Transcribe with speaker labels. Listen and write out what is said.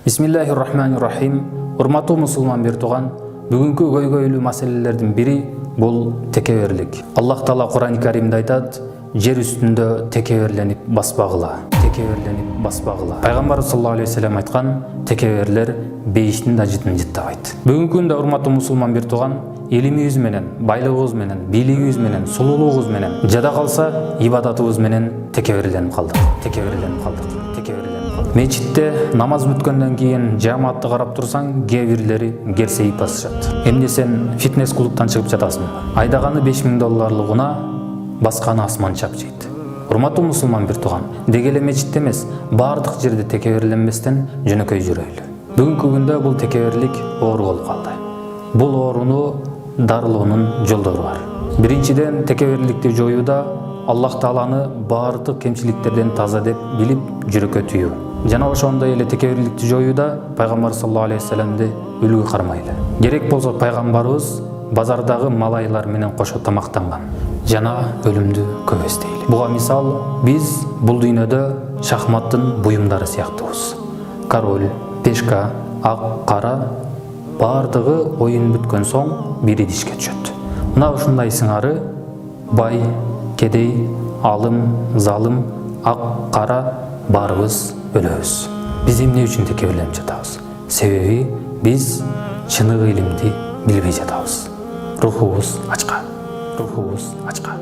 Speaker 1: Бисмиллахир-рахманир-рахим. Урматтуу мусулман бир тууган, бүгүнкү көйгөйлүү маселелердин бири бул текеберлик. Аллах Таала Кур'ан-ы Каримде айтат: жер үстүндө текеберленип баспагыла. Текеберленип баспагыла. Пайгамбар саллаллаху алейхи вассалам айткан: текеберлер бейиштин да жытын жыттабайт. Бүгүнкү күндө урматтуу мусулман бир тууган, илимибиз менен, байлыгыбыз менен, бийлигибиз менен, сулуулугубуз менен, жада калса ибадатыбыз менен текеберленип калдык. Текеберленип калдык. Текеберленип калдык. Мечитте намаз бүткөндөн кийин жамаатты карап турсаң, кээ бирлери керсейип басышат. Эмне сен фитнес клубтан чыгып жатасың? Айдаганы $5000 уна, басканы асман чапчыйт. Урматтуу мусулман бир тууган, деги эле мечитте эмес, баардык жерде текеберленбестен жөнөкөй жүрөйлү. Бүгүнкү күндө бул текеберлик оору болуп калды. Бул ооруну дарылоонун жолдору бар. Биринчиден, текеберликти жоюуда Аллах Тааланы баардык кемчиликтерден таза деп билип жүрөккө түйүү. Жана ошондой эле текеберликти жоюуда Пайгамбар саллаллаху алейхи вассаламды үлгү кармайлы. Керек болсо пайгамбарыбыз базардагы малайлар менен кошо тамактанган жана өлүмдү көп эстейли. Буга мисал, биз бул дүйнөдө шахматтын буюмдары сыяктуубуз. Король, пешка, ак, кара баардыгы оюн бүткөн соң бир идишке түшөт. Мына ушундай сыңары бай, кедей, алым, залым, ак, кара баарыбыз өлөбүз. Биз эмне үчүн текеберленип жатабыз? Себеби биз чыныгы илимди билбей жатабыз. Рухубуз ачка. Рухубуз ачка.